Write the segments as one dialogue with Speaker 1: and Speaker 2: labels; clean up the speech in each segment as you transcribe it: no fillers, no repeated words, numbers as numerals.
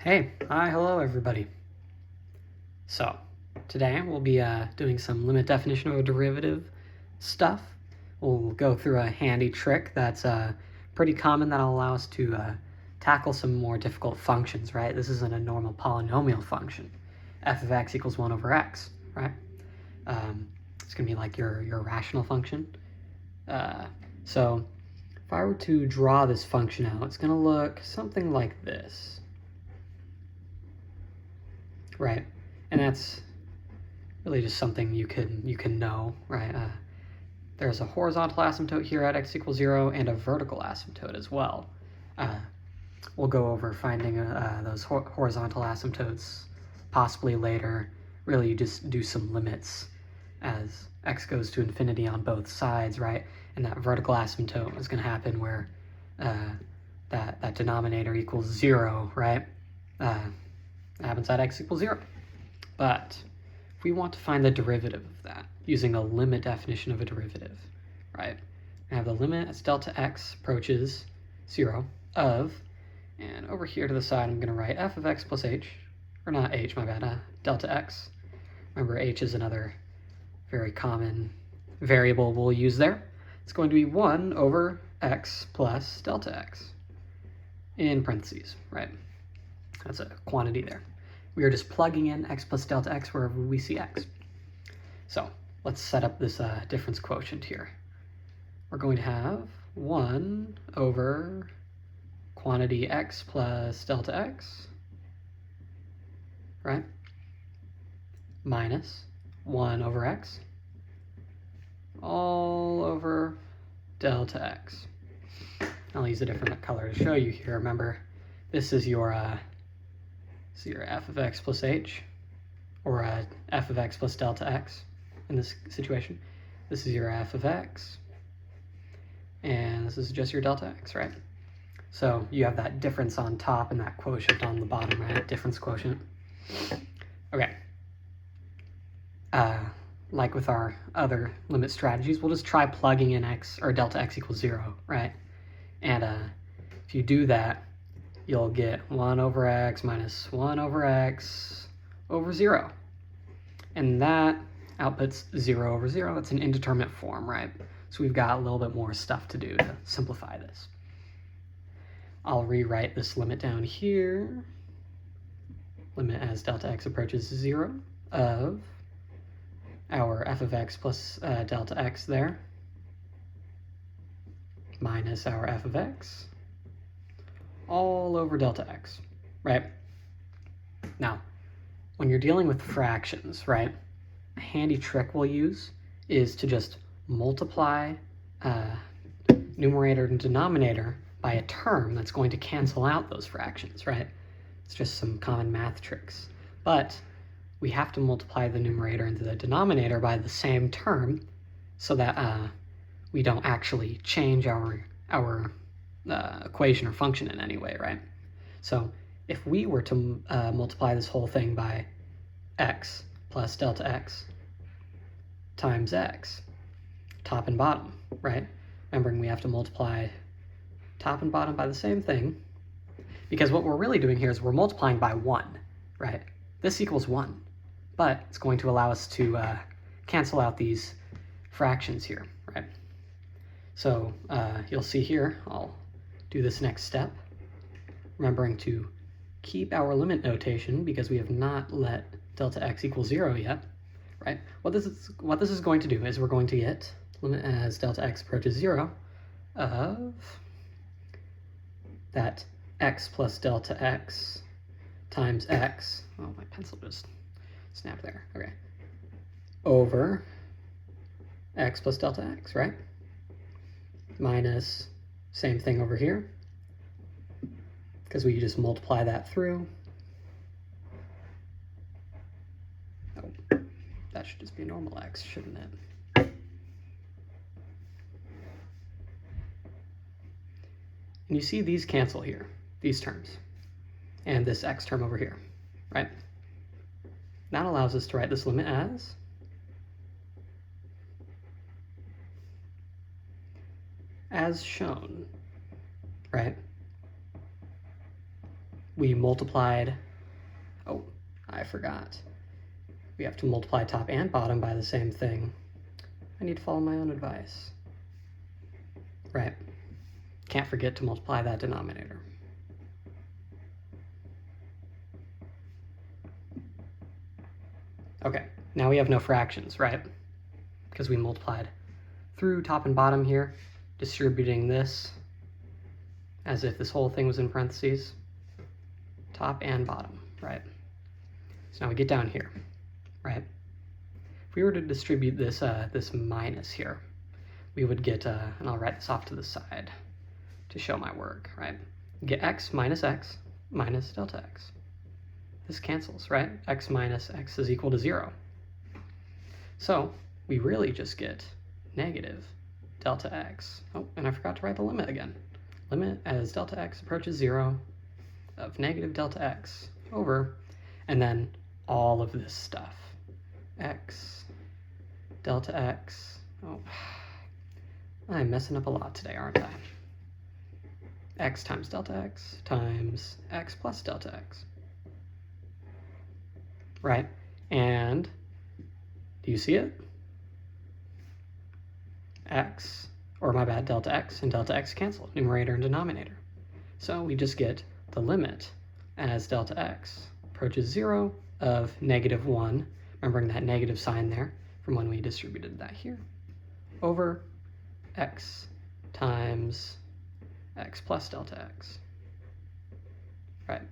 Speaker 1: Hey, hi, hello everybody. So, today we'll be doing some limit definition of a derivative stuff. We'll go through a handy trick that's pretty common that'll allow us to tackle some more difficult functions, right? This isn't a normal polynomial function. F of x equals 1 over x, right? It's going to be like your rational function. So, if I were to draw this function out, it's going to look something like this. Right, and that's really just something you can know, right? There's a horizontal asymptote here at x equals 0 and a vertical asymptote as well. We'll go over finding those horizontal asymptotes possibly later. Really, you just do some limits as x goes to infinity on both sides, right? And that vertical asymptote is going to happen where that denominator equals 0, right? Happens at x equals 0. But if we want to find the derivative of that using a limit definition of a derivative, right? I have the limit as delta x approaches 0 of, and over here to the side I'm going to write f of x plus h, or not h, my bad, delta x. Remember, h is another very common variable we'll use there. It's going to be 1 over x plus delta x in parentheses, right? That's a quantity there. We are just plugging in x plus delta x wherever we see x. So let's set up this difference quotient here. We're going to have 1 over quantity x plus delta x, right? Minus 1 over x all over delta x. I'll use a different color to show you here. Remember, this is your f of x plus h, or f of x plus delta x in this situation. This is your f of x, and this is just your delta x, right? So you have that difference on top and that quotient on the bottom, right? Difference quotient. Okay. Like with our other limit strategies, we'll just try plugging in x, or delta x equals 0, right? And if you do that, you'll get 1 over x minus 1 over x over 0. And that outputs 0 over 0. That's an indeterminate form, right? So we've got a little bit more stuff to do to simplify this. I'll rewrite this limit down here. Limit as delta x approaches 0 of our f of x plus delta x there, minus our f of x all over delta x, right? Now, when you're dealing with fractions, right, a handy trick we'll use is to just multiply numerator and denominator by a term that's going to cancel out those fractions, right? It's just some common math tricks. But we have to multiply the numerator into the denominator by the same term so that we don't actually change our equation or function in any way, right? So if we were to multiply this whole thing by x plus delta x times x, top and bottom, right? Remembering we have to multiply top and bottom by the same thing, because what we're really doing here is we're multiplying by 1, right? This equals 1, but it's going to allow us to cancel out these fractions here, right? So you'll see here, I'll do this next step, remembering to keep our limit notation because we have not let delta x equal 0 yet, right? What this is going to do is we're going to get limit as delta x approaches 0 of that x plus delta x times x, oh, my pencil just snapped there, okay, over x plus delta x, right? Minus same thing over here, because we just multiply that through. Oh, that should just be a normal x, shouldn't it? And you see these cancel here, these terms, and this x term over here, right? That allows us to write this limit as shown, right? we multiplied, oh, I forgot. We have to multiply top and bottom by the same thing. I need to follow my own advice. Right. Can't forget to multiply that denominator. Okay, now we have no fractions, right? Because we multiplied through top and bottom here, distributing this as if this whole thing was in parentheses, top and bottom, right? So now we get down here, right? If we were to distribute this, this minus here, we would get, and I'll write this off to the side to show my work, right? Get x minus delta x. This cancels, right? X minus x is equal to 0. So we really just get negative delta x. Oh, and I forgot to write the limit again. Limit as delta x approaches 0 of negative delta x over, and then all of this stuff. X, delta x. Oh, I'm messing up a lot today, aren't I? X times delta x times x plus delta x. Right? And do you see it? X, or my bad, delta x and delta x cancel, numerator and denominator. So we just get the limit as delta x approaches 0 of negative 1, remembering that negative sign there from when we distributed that here, over x times x plus delta x. Right.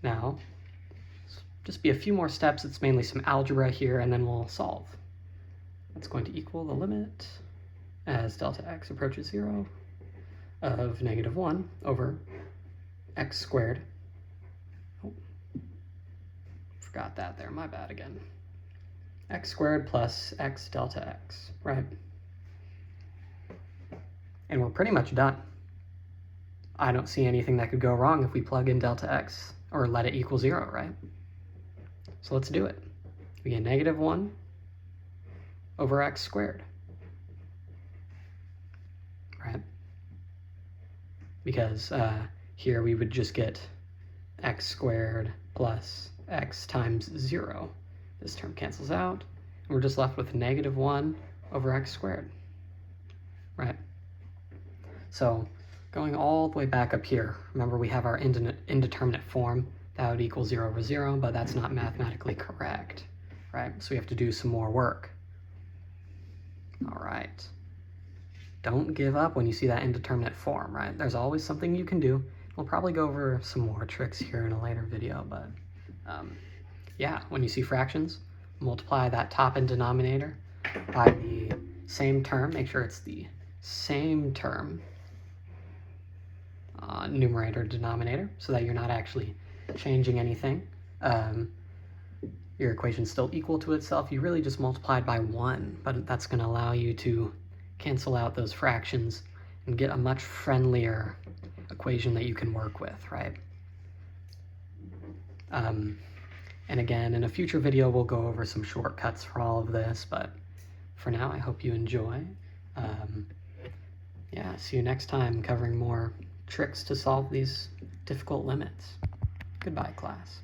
Speaker 1: Now, just be a few more steps. It's mainly some algebra here, and then we'll solve. That's going to equal the limit as delta x approaches 0 of negative 1 over x squared. Oh, forgot that there, my bad again. X squared plus x delta x, right? And we're pretty much done. I don't see anything that could go wrong if we plug in delta x or let it equal 0, right? So let's do it. We get negative 1 over x squared, right? Because here we would just get x squared plus x times 0. This term cancels out, and we're just left with negative 1 over x squared, right? So going all the way back up here, remember we have our indeterminate form. That would equal 0 over 0, but that's not mathematically correct, right? So we have to do some more work. All right. Don't give up when you see that indeterminate form, right? There's always something you can do. We'll probably go over some more tricks here in a later video, but yeah, when you see fractions, multiply that top and denominator by the same term. Make sure it's the same term, numerator, denominator, so that you're not actually changing anything. Your equation's still equal to itself. You really just multiplied by 1, but that's going to allow you to cancel out those fractions and get a much friendlier equation that you can work with, right? And again, in a future video, we'll go over some shortcuts for all of this, but for now, I hope you enjoy. Yeah, see you next time covering more tricks to solve these difficult limits. Goodbye, class.